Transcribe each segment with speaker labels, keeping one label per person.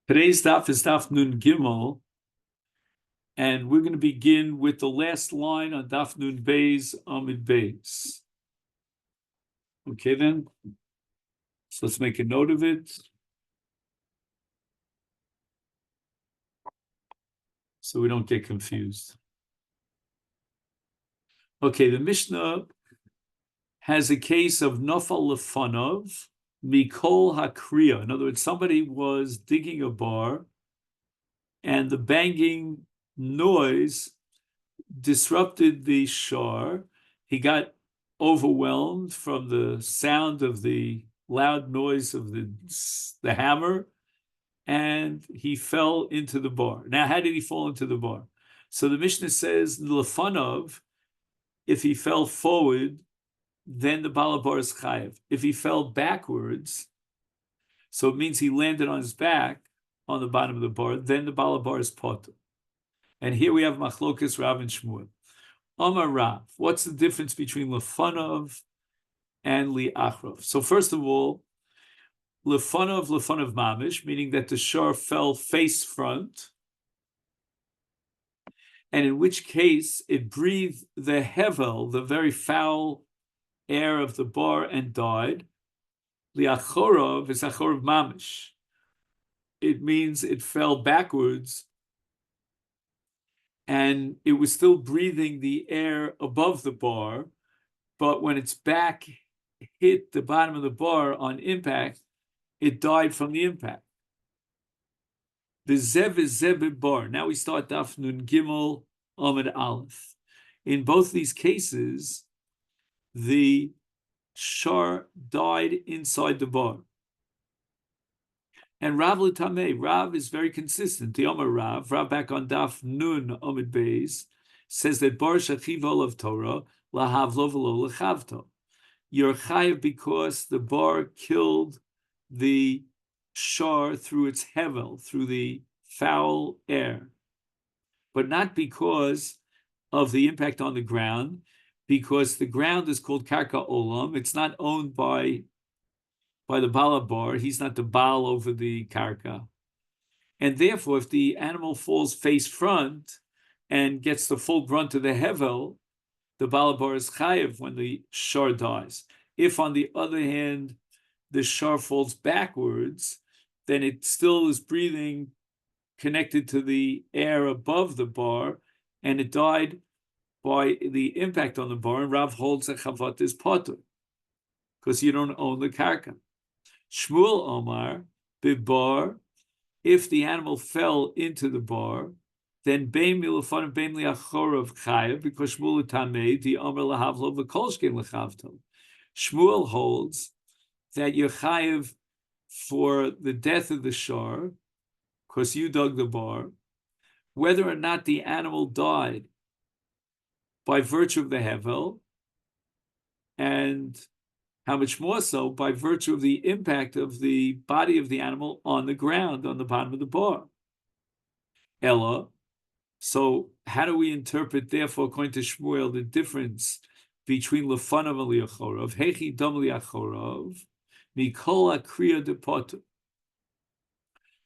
Speaker 1: Today's daf is daf Nun Gimel, and we're going to begin with the last line on daf Nun Beis Amid Beis. Okay, then. So let's make a note of it. So we don't get confused. Okay, the Mishnah has a case of Nofal Lefanov, Mikol Hakriya. In other words, somebody was digging a bar, and the banging noise disrupted the shore. He got overwhelmed from the sound of the loud noise of the hammer, and he fell into the bar. Now, how did he fall into the bar? So the Mishnah says, Lefanov, if he fell forward, then the balabar is chayev. If he fell backwards, so it means he landed on his back on the bottom of the bar, then the balabar is potter. And here we have Machlokes Rav and Shmuel. Amar Rav, what's the difference between Lefanov and Li'achrov? So first of all, Lefanov mamish, meaning that the shor fell face front, and in which case it breathed the hevel, the very foul air of the bar, and died. Li'achorov is achorov mamish. It means it fell backwards, and it was still breathing the air above the bar, but when its back hit the bottom of the bar on impact, it died from the impact. The zev is zeb bar. Now we start daf nun gimel amid aleph. In both these cases, the shar died inside the bar. And Rav L'tameh, Rav is very consistent. The Omer Rav back on daf nun amid beis, says that bar shachiv olav Torah lahavlo v'lo lechavto. You're chayav because the bar killed the shar through its hevel, through the foul air, but not because of the impact on the ground, because the ground is called karka olam. It's not owned by the balabar. He's not the baal over the karka. And therefore, if the animal falls face front and gets the full brunt of the hevel, the balabar is chayev when the shar dies. If, on the other hand, the shar falls backwards, then it still is breathing connected to the air above the bar, and it died by the impact on the bar. And Rav holds that chavat is potter, because you don't own the karka. Shmuel Omar, bibar, if the animal fell into the bar, then bein milafanim bein liachorov chayev, because Shmuel tamei the Omar lahavlo v'kolshkin lechavto. Shmuel holds that you're chayev for the death of the shar, because you dug the bar, whether or not the animal died by virtue of the hevel, and how much more so by virtue of the impact of the body of the animal on the ground, on the bottom of the bar. Ella, so how do we interpret, therefore, according to Shmuel, the difference between Lefanav and Liachorov? Hechi dam Liachorov, Mikol Akriya de Potter.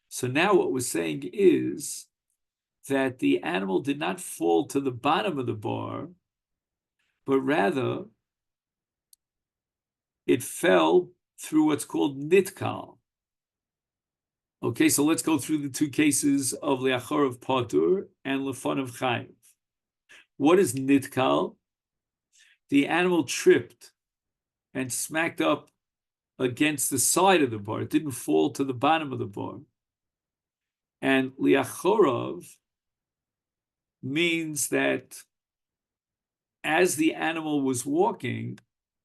Speaker 1: So now what we're saying is that the animal did not fall to the bottom of the bar, but rather it fell through what's called nitkal. Okay, so let's go through the two cases of Liachorov Potter and Lefanav Chayiv. What is nitkal? The animal tripped and smacked up against the side of the bar. It didn't fall to the bottom of the bar. And Liachorov means that as the animal was walking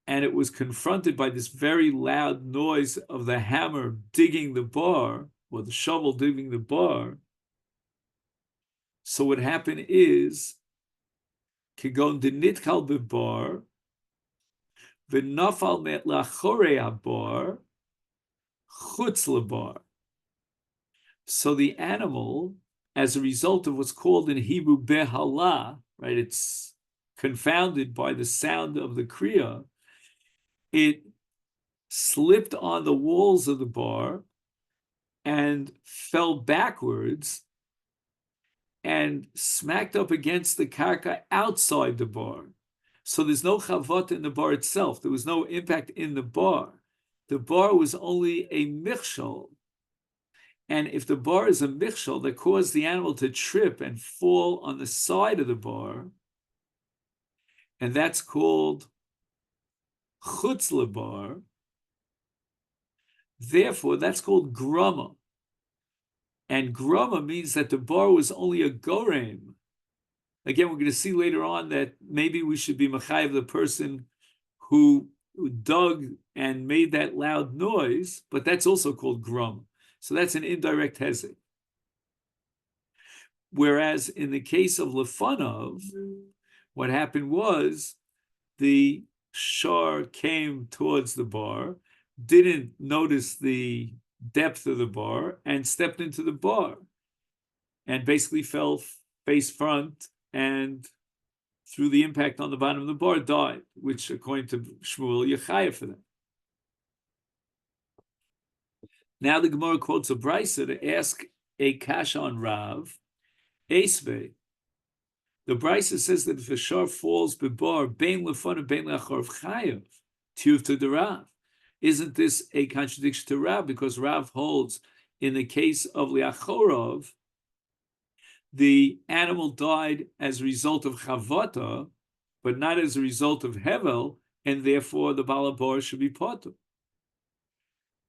Speaker 1: and it was confronted by this very loud noise of the hammer digging the bar, or the shovel digging the bar, so what happened is, Kigon de nitkal bebar, v'nafal met lachorei habar, chutz lebar. So the animal, as a result of what's called in Hebrew behala, right? It's confounded by the sound of the kriya. It slipped on the walls of the bar and fell backwards and smacked up against the karka outside the bar. So there's no chavot in the bar itself. There was no impact in the bar. The bar was only a michshol. And if the bar is a michshol that caused the animal to trip and fall on the side of the bar, and that's called chutz lebar, therefore that's called grama. And grama means that the bar was only a gorem. Again, we're going to see later on that maybe we should be machayev the person who dug and made that loud noise, but that's also called grama. So that's an indirect hezek. Whereas in the case of Lefanov, what happened was the shar came towards the bar, didn't notice the depth of the bar, and stepped into the bar, and basically fell face front, and through the impact on the bottom of the bar, died, which according to Shmuel, you're chayav for them. Now the Gemara quotes a brisa to ask a kasha on Rav, Esve. The brisa says that if a shar falls bebar, bein lefana, bein lachorv chayav, tiuv to the Rav. Isn't this a contradiction to Rav? Because Rav holds in the case of liachorov, the animal died as a result of chavata, but not as a result of hevel, and therefore the balabar should be potter.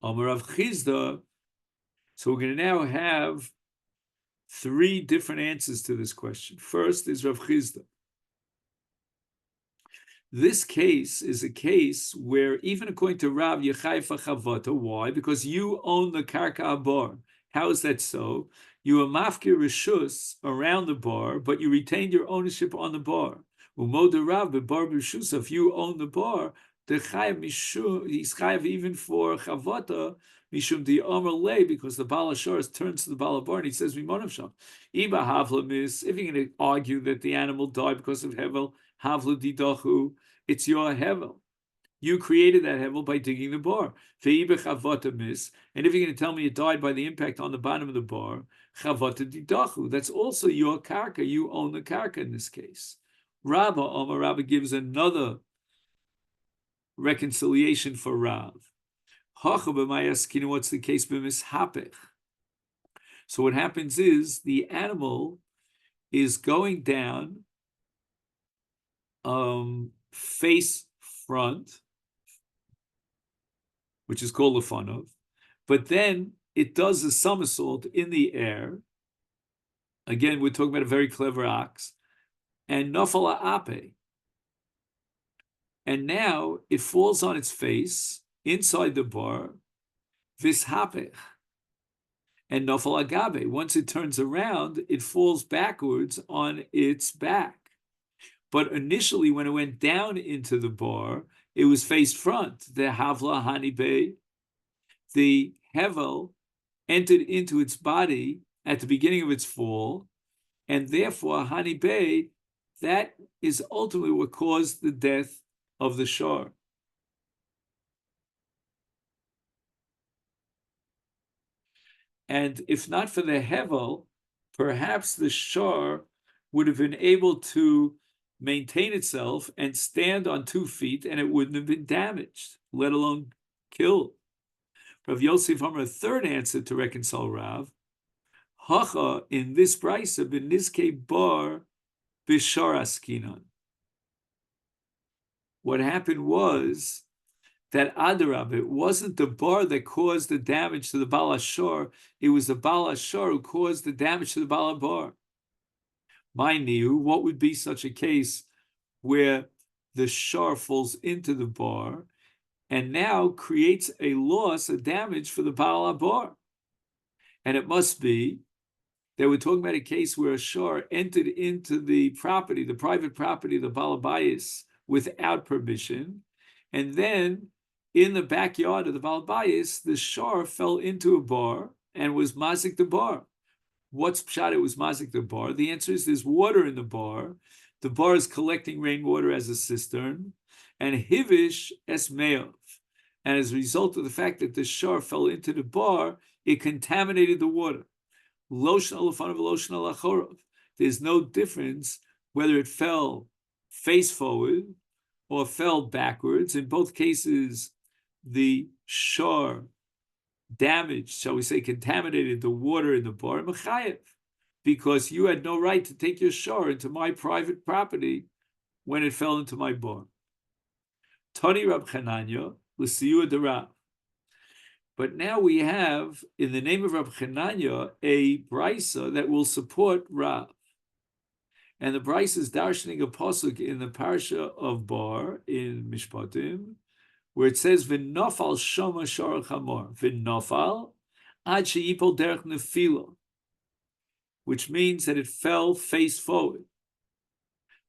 Speaker 1: Amar Rav Chizda. So we're going to now have three different answers to this question. First is Rav Chizda. This case is a case where even according to Rav, Yechaifa Chavata. Why? Because you own the Karka bar. How is that so? You are mafkir rishus around the bar, but you retained your ownership on the bar. Umoda Rav bebar b'rishus. If you own the bar, the chayav mishum, he's chayav even for Chavata mishum di Omer lei, because the Baal Hashar turns to the Baal Bar and he says Mimonav Sham. Iba havla mis. If you're going to argue that the animal died because of hevel, havla didachu, it's your hevel. You created that hevel by digging the bar. And if you're going to tell me it died by the impact on the bottom of the bar, chavata didachu, that's also your karka. You own the karka in this case. Rabba Omar Rabba gives another reconciliation for Rav. What's the case? So what happens is the animal is going down face front, which is called lefanov, but then it does a somersault in the air. Again, we're talking about a very clever ox, and nafala ape. And now it falls on its face inside the bar, vishapech, and nafal agabe. Once it turns around, it falls backwards on its back. But initially, when it went down into the bar, it was face front. The havla hanibe, the hevel, entered into its body at the beginning of its fall, and therefore hanibe, that is ultimately what caused the death of the shar. And if not for the hevel, perhaps the shar would have been able to maintain itself and stand on 2 feet, and it wouldn't have been damaged, let alone killed. Rav Yosef Hamar, a third answer to reconcile Rav, Hacha, in this brisa, b'nizkei bar b'shar askinan. What happened was that Adarab, it wasn't the bar that caused the damage to the Baal Hashar, it was the Baal Hashar who caused the damage to the Baal Bar. Mind you, what would be such a case where the shar falls into the bar and now creates a loss, a damage for the Baal Bar? And it must be that we're talking about a case where a shar entered into the property, the private property of the Baal Bayis without permission, and then in the backyard of the Baal Bayis, the shar fell into a bar and was mazik the bar. What's pshat? It was mazik the bar. The answer is there's water in the bar. The bar is collecting rainwater as a cistern, and hivish es me'ov, and as a result of the fact that the shor fell into the bar, it contaminated the water. Loshon alafanav, loshon alachorov. There's no difference whether it fell face forward or fell backwards. In both cases, the shor damaged, shall we say, contaminated the water in the bar, mechayev, because you had no right to take your shor into my private property when it fell into my bar. Tani Rab Chananya, l'siyua de Rav. But now we have, in the name of Rab Chananya, a brisa that will support Rav. And the brisa is darshaning a pasuk in the parsha of Bar, in Mishpatim, where it says, V'nofal shoma shor chamor, V'nofal ad she'ipol derech nefila, which means that it fell face forward.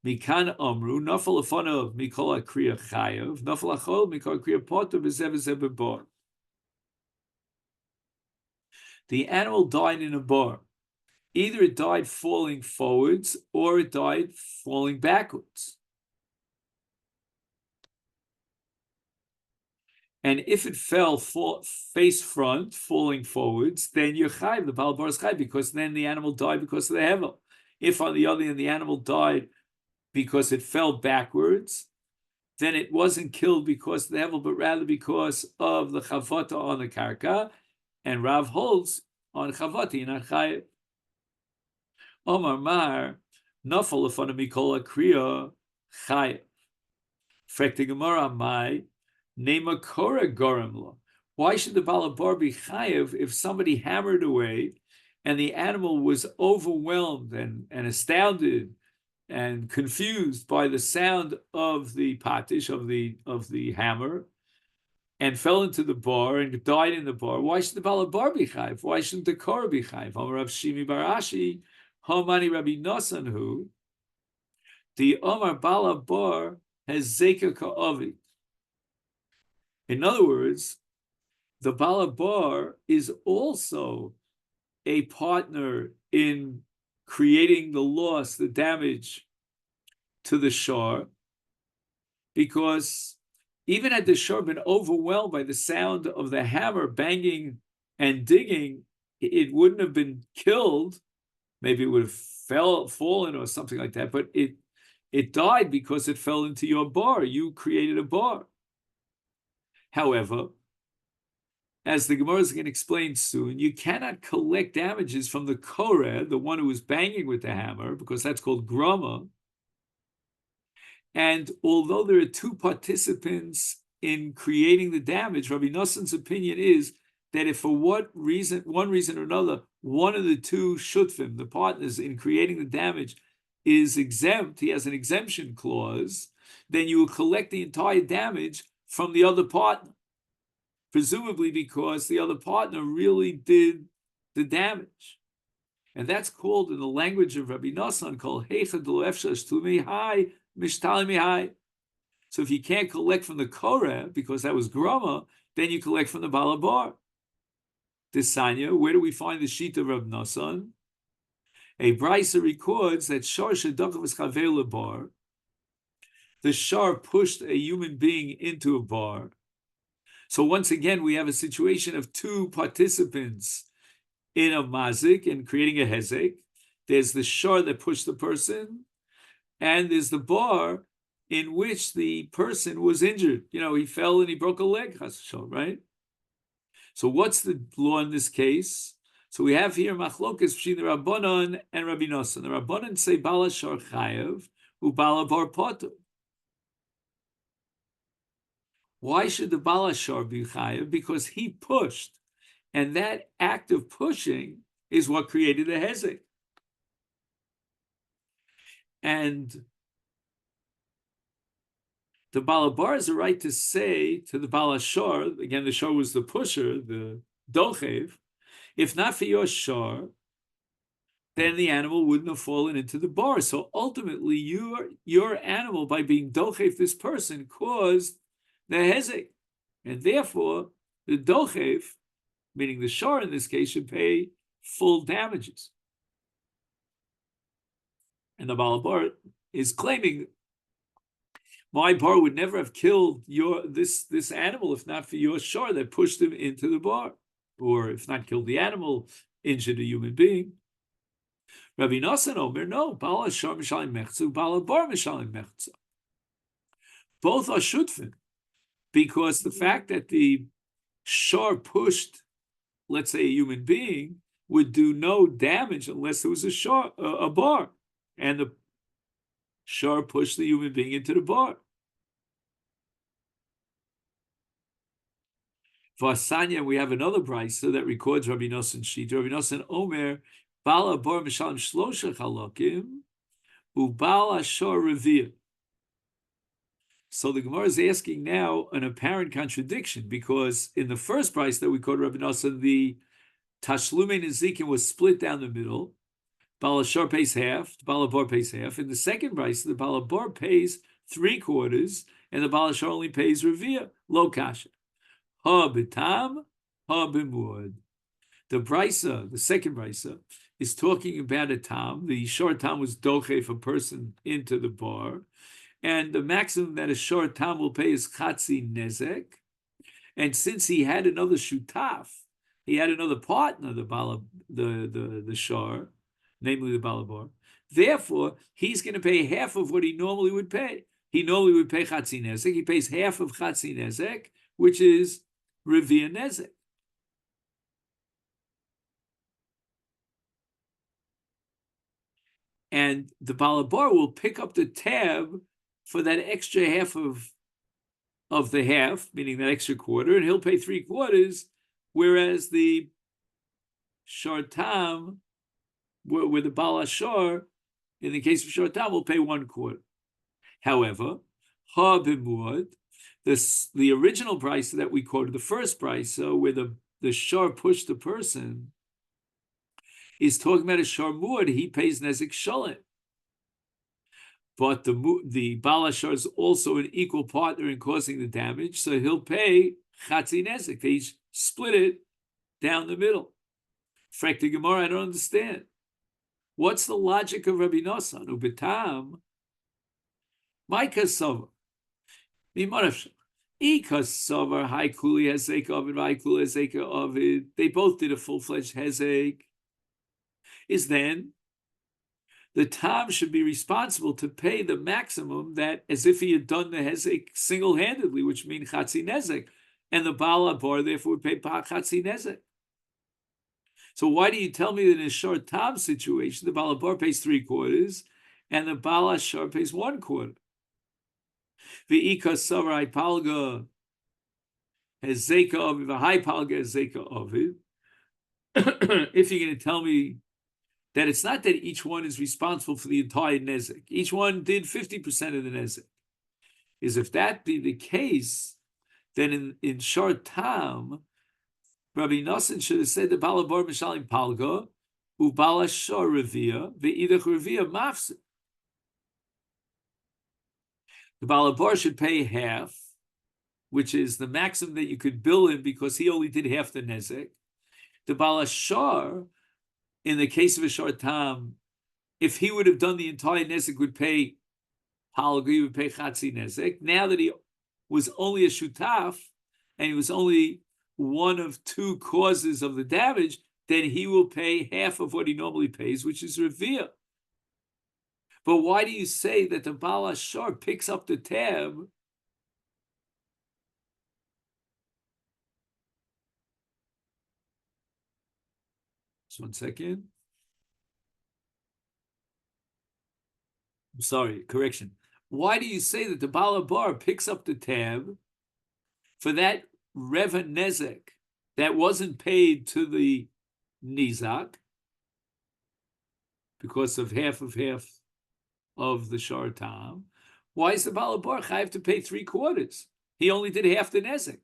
Speaker 1: Mikan amru, nofal afanav mikol akriya chayav, nofal achol mikol akriya potter b'zev b'zev b'bar. The animal died in a bar. Either it died falling forwards or it died falling backwards. And if it fell face front, falling forwards, then you're chayv, the Baal Bar is chayv, because then the animal died because of the hevel. If on the other hand the animal died because it fell backwards, then it wasn't killed because of the hevel, but rather because of the chavata on the karka, and Rav holds on chavati and chayev. Omar Mar nafal lefana mikol akriya chayev. Frekti Gemara mai nema kora gorem lo. Why should the balabar be chayev if somebody hammered away and the animal was overwhelmed and astounded and confused by the sound of the patish of the hammer, and fell into the bar and died in the bar? Why should the balabar be chayev? Why shouldn't the kora be chayev? Omar Rav Shimi Barashi, Homani Rabbi Nosson, who the Omar balabar has zeka ka'avi. In other words, the balabar is also a partner in creating the loss, the damage to the shor, because even had the shor been overwhelmed by the sound of the hammer banging and digging, it wouldn't have been killed. Maybe it would have fallen or something like that, but it died because it fell into your bar. You created a bar. However, as the Gemara is going to explain soon, you cannot collect damages from the koreh, the one who was banging with the hammer, because that's called grama. And although there are two participants in creating the damage, Rabbi Nosson's opinion is that if for one reason or another, one of the two shutfim, the partners in creating the damage, is exempt, he has an exemption clause, then you will collect the entire damage from the other partner, presumably because the other partner really did the damage. And that's called, in the language of Rabbi Nosson, called Heicha D'lo Efshar Sh'tumi Hai Mishtali Mihai. So if you can't collect from the koreh, because that was grama, then you collect from the balabar. Desanya, where do we find the sheet of Rabbi Nosson? A brisa records that Shar Shedakav is Chaver Lebar. The shar pushed a human being into a bar. So once again, we have a situation of two participants in a mazik and creating a hezek. There's the shar that pushed the person, and there's the bar in which the person was injured. He fell and he broke a leg, right? So what's the law in this case? So we have here machlokas between the Rabbanon and Rabbi Nosson. The Rabbanon say bala shar chayev u bala bar potter. Why should the bala shar be chayev? Because he pushed, and that act of pushing is what created the hezek. And the balabar has a right to say to the balashar, again, the shar was the pusher, the dochev, if not for your shar, then the animal wouldn't have fallen into the bar. So ultimately, your animal, by being dochev this person, caused the hezek. And therefore, the dochev, meaning the shar in this case, should pay full damages. And the balabar is claiming My bar would never have killed this animal if not for your shor that pushed him into the bar, or if not killed the animal, injured a human being. Rabbi Nosson Omer, no, Bala Shor Mishalim Mechzu, Bala Bar Mishalim Mechzu. Both are shutfin, because the fact that the shor pushed, let's say, a human being, would do no damage unless there was a bar, and the shor pushed the human being into the bar. Vasanya, we have another brisa that records Rabbi Nosson Shita. Rabbi Nosson Omer, Bala Bar Mishalim Shlosha Chalokim, Ubala Shor Revir. So the Gemara is asking now an apparent contradiction, because in the first price that we quoted Rabbi Nosson, the Tashlume Nezikin was split down the middle. Bala Shor pays half, the Bala Bar pays half. In the second price, the Bala Bar pays 3/4, and the Bala Shor only pays Revir, lo kasha. Ha b'tam, ha b'muad. The brisa, the second brisa, is talking about a tam. The short tam was dochef a person into the bar, and the maximum that a short tam will pay is chatzi nezek. And since he had another shutaf, he had another partner, the shor, namely the balabar. Therefore, he's going to pay half of what he normally would pay. He normally would pay chatzi nezek. He pays half of chatzi nezek, which is revir nezek. And the balabar will pick up the tab for that extra half of the half, meaning that extra quarter, and he'll pay 3/4, whereas the shortam, with the bala shor, in the case of shortam, will pay 1/4. However, ha b'muad, the original price that we quoted, the first price, so where the shor pushed the person, is talking about a shor muad, he pays nezek shalem. But the Bala Shor is also an equal partner in causing the damage, so he'll pay Chatzi Nezek. They split it down the middle. Frekti Gemara, I don't understand. What's the logic of Rabbi Nosson? Ubetam, my kasover. Ikasover, high kuli hezek ovid, high kuli hezek ovid. They both did a full-fledged hezek. Is then the tam should be responsible to pay the maximum, that as if he had done the hezek single-handedly, which means chatzi nezek, and the bala bar therefore would pay chatzi nezek. So why do you tell me that in a short tam situation the bala bar pays 3/4 and the bala shor pays 1/4? The ika sarai palga hezeka of the high palga hezeka of it. If you're going to tell me that it's not that each one is responsible for the entire nezek. Each one did 50% of the nezek. Is if that be the case, then in short tam, Rabbi Nosson should have said the balabar mishalim palga, ubala shor revia, ve'idach revia mafsid. The balabar should pay half, which is the maximum that you could bill him because he only did half the nezek. The balashar, in the case of a short tam, if he would have done the entire nezek, would pay halga, he would pay chatzi nezek. Now that he was only a shutaf, and he was only one of two causes of the damage, then he will pay half of what he normally pays, which is revia. But why do you say that the Baal Ashar picks up the tab? Just 1 second. I'm sorry, correction. Why do you say that the Baal Bar picks up the tab for that Reva Nezek that wasn't paid to the Nizak because of half of the Shar Tam? Why is the Baal Bar have to pay 3/4? He only did half the Nezek.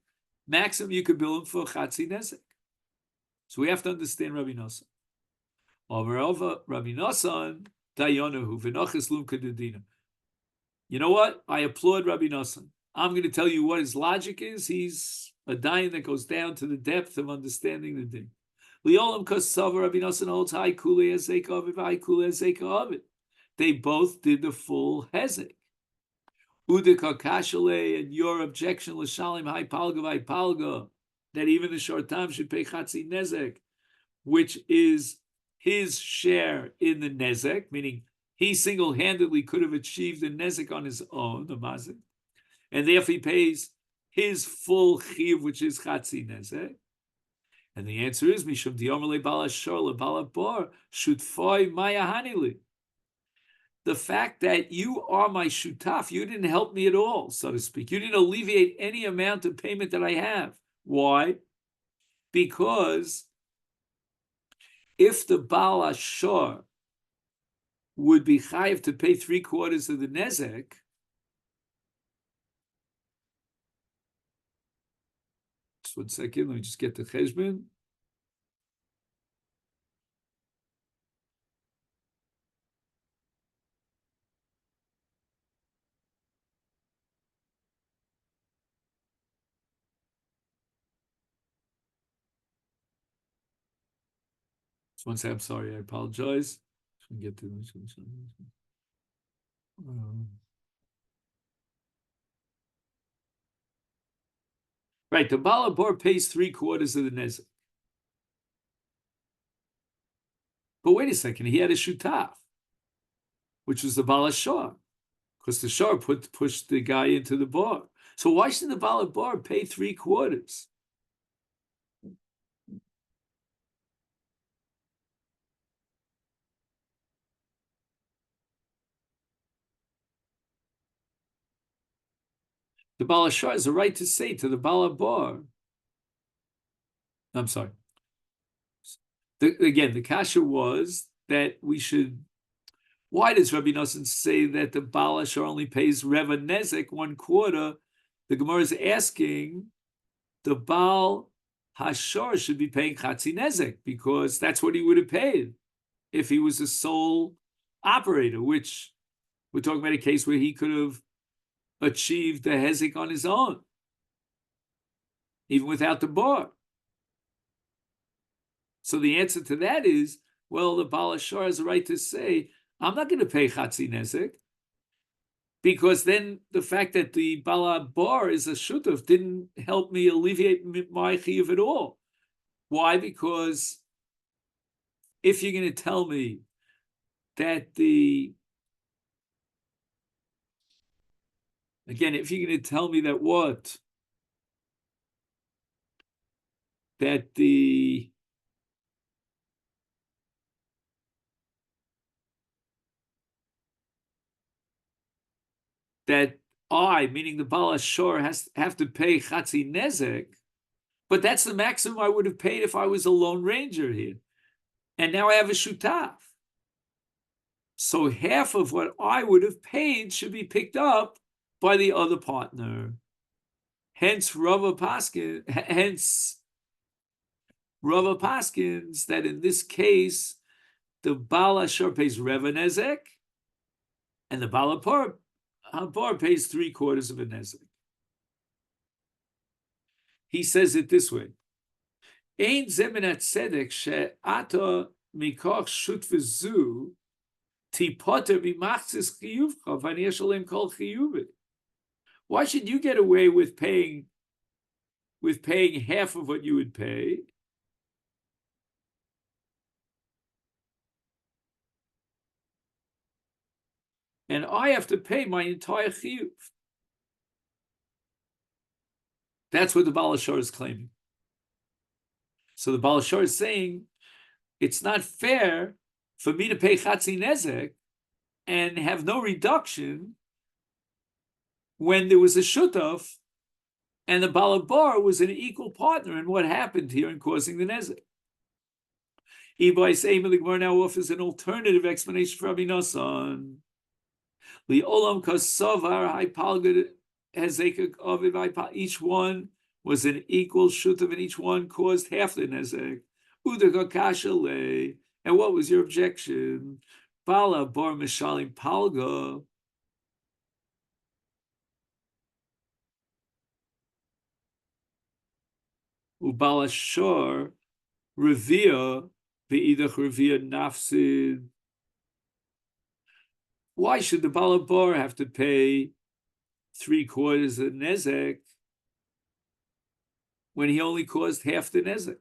Speaker 1: Maximum you could bill him for Chatzi Nezek. So we have to understand Rabbi Nosson. Over Rabbi Nosson, Dayonahu, V'noches Lum Kededina. You know what? I applaud Rabbi Nosson. I'm going to tell you what his logic is. He's a dayan that goes down to the depth of understanding the din. Liolam Kosav, Rabbi Nosson holds high kule ezeka of it, high kule ezeka of it. They both did the full hezek. Udika kashale, and your objection l'shalim hai palga vai palga, that even the short time should pay chatzi nezek, which is his share in the nezek, meaning he single-handedly could have achieved the nezek on his own, the mazik, and therefore he pays his full chiv, which is chatzi nezek. And the answer is mishum diomale bala shor bala bar shutfoi maya hanili. The fact that you are my shutaf, you didn't help me at all, so to speak. You didn't alleviate any amount of payment that I have. Why? Because if the Baal Ashor would be chayiv to pay 3/4 of the nezek, just 1 second, let me just get the cheshbon. Just 1 second, I'm sorry, I apologize. Get to right, the Balabor pays 3/4 of the nezek. But wait a second, he had a shutaf, which was the Balashor, because the shor pushed the guy into the bar. So why should the Balabor pay 3/4? The Balashor has a right to say to the Balabor, I'm sorry. Again, the kasha was that we should. Why does Rabbi Nosson say that the Balashor only pays Reva Nezek 1/4? The Gemara is asking the Baal Hashor should be paying Chatzi Nezek because that's what he would have paid if he was a sole operator, which we're talking about a case where he could have achieved the Hezek on his own, even without the bar. So the answer to that is, well, the Baal Hashor has a right to say, I'm not going to pay Chatzi Nezek, because then the fact that the Bala Bar is a shutuf didn't help me alleviate my chiyuv at all. Why? Because if you're going to tell me that if you're going to tell me that what? That I, meaning the Baal Hashor, have to pay Chatzi Nezek, but that's the maximum I would have paid if I was a lone ranger here. And now I have a shutaf. So half of what I would have paid should be picked up by the other partner. Hence Rava Paskins that in this case, the Baal Hashor pays Reva Nezek, and the Baal Hashor pays 3/4 of a Nezek. He says it this way: Ein zemenat tzedek she'ata mikoch shut v'zu tipoter b'machzis chiyuvcha v'aniyesh alem kol chiyuvit. Why should you get away with paying half of what you would pay? And I have to pay my entire chiyuv. That's what the Baal Hashor is claiming. So the Baal Hashor is saying it's not fair for me to pay Chatzi Nezek and have no reduction when there was a shutaf and the Baal Bar was an equal partner in what happened here in causing the Nezek. Ibai Seim the Gemara now offers an alternative explanation for Rabbi Nosson. Li'olam kasavar ha'ipalgad hezek of each one was an equal shutav, and each one caused half the nezek. Udaka kashale. And what was your objection? Bala bar mishalim palga. Ubala shor revia ve'idach revia nafsid. Why should the Bala Bar have to pay 3/4 of nezek when he only caused half the nezek?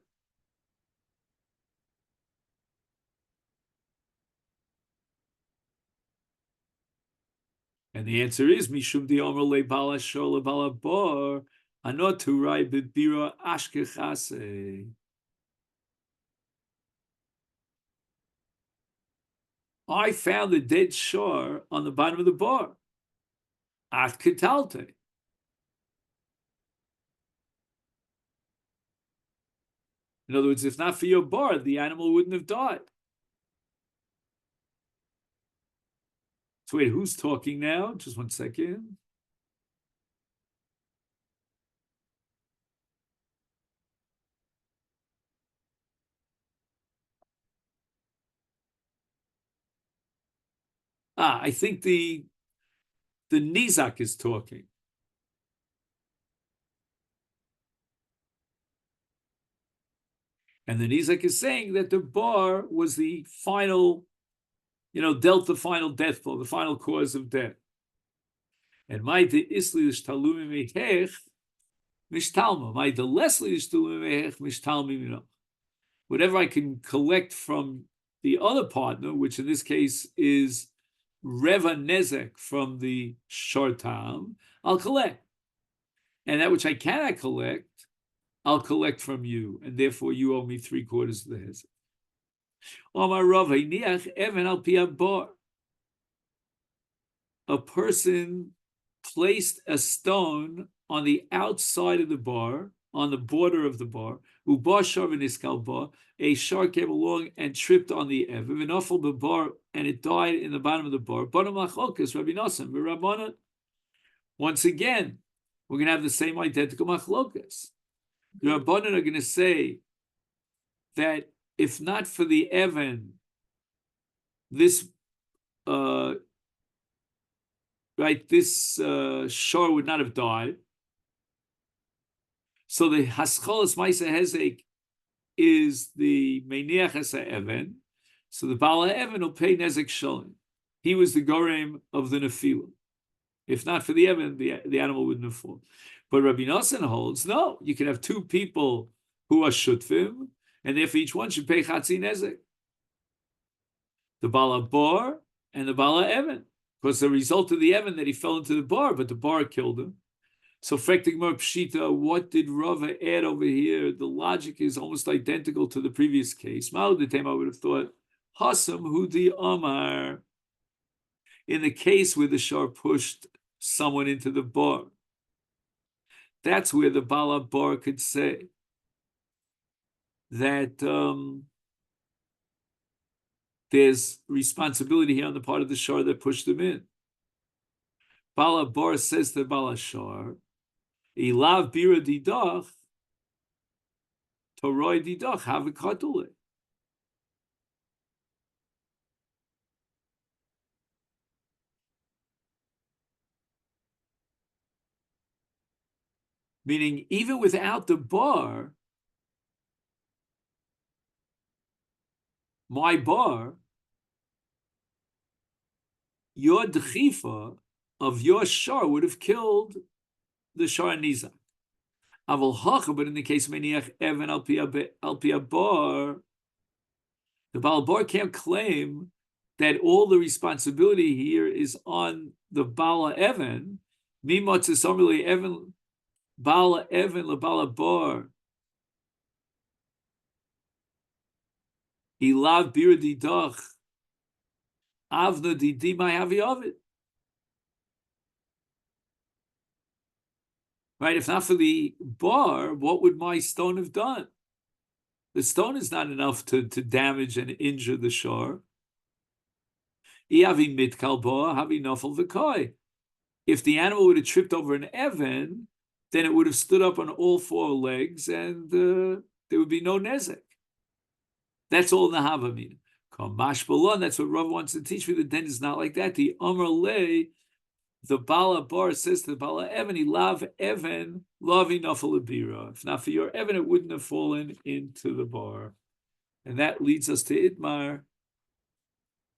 Speaker 1: And the answer is Mishum di Omer le Bala Shol Bala Bor Anoturai Bibira Ashkechase. I found the dead shore on the bottom of the bar. At Kitalte. In other words, if not for your bar, the animal wouldn't have died. So wait, who's talking now? Just 1 second. I think the Nizak is talking. And the Nizak is saying that the bar was the final, dealt the final death blow, the final cause of death. And my de isli talumi mehech mishtalma. My de lesli talumi mehech mishtalmi mino. Whatever I can collect from the other partner, which in this case is Reva Nezek from the Shartam, I'll collect. And that which I cannot collect, I'll collect from you. And therefore you owe me 3/4 of the Hezek. A person placed a stone on the outside of the bar, on the border of the bar. A shark came along and tripped on the ev, and it died in the bottom of the bar. Once again, we're going to have the same identical machlokas. The Rabbanan are going to say that if not for the Evan, this shor would not have died. So the Hascholas Maisa Hezek is the Meiniach Esa Evan. So the Bala Evan will pay Nezek Shalom. He was the Gorem of the Nefilim. If not for the Evan, the animal wouldn't have fallen. But Rabbi Nosson holds, no, you can have two people who are Shutfim, and therefore each one should pay Chatzi Nezek. The Bala Bar and the Bala Evan. Because the result of the Evan that he fell into the bar, but the bar killed him. So Frektigmar Pshita, what did Rava add over here? The logic is almost identical to the previous case. Ma'od the time I would have thought, Hasam Hudi Amar. In the case where the shar pushed someone into the bar, that's where the Bala Bar could say that there's responsibility here on the part of the shar that pushed them in. Bala Bar says to Bala Shar, Ilav bira didach, Toroi didach, have a katule. Meaning, even without the bar, my bar, your dchifa of your shar would have killed the shar nizak. Aval hacha, but in the case of meniach evan al pia bar, the Baal bar can't claim that all the responsibility here is on the Bala Evan. Mimot Samrli Evan Bala Evan la Bala bar. Ilav bir didach avna didi my havi of it. Right? If not for the bar, what would my stone have done? The stone is not enough to damage and injure the shore. If the animal would have tripped over an Evan, then it would have stood up on all four legs and there would be no nezek. That's all the Havamina. Kamash Balon, that's what Rav wants to teach me. The den is not like that. The Amar Le, the Bala Bar says to the Bala Evan, he lav Evan, lavi nafal abira. If not for your Evan, it wouldn't have fallen into the bar. And that leads us to Itmar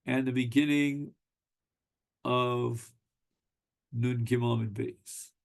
Speaker 1: and the beginning of Nun Gimel Amid Beis.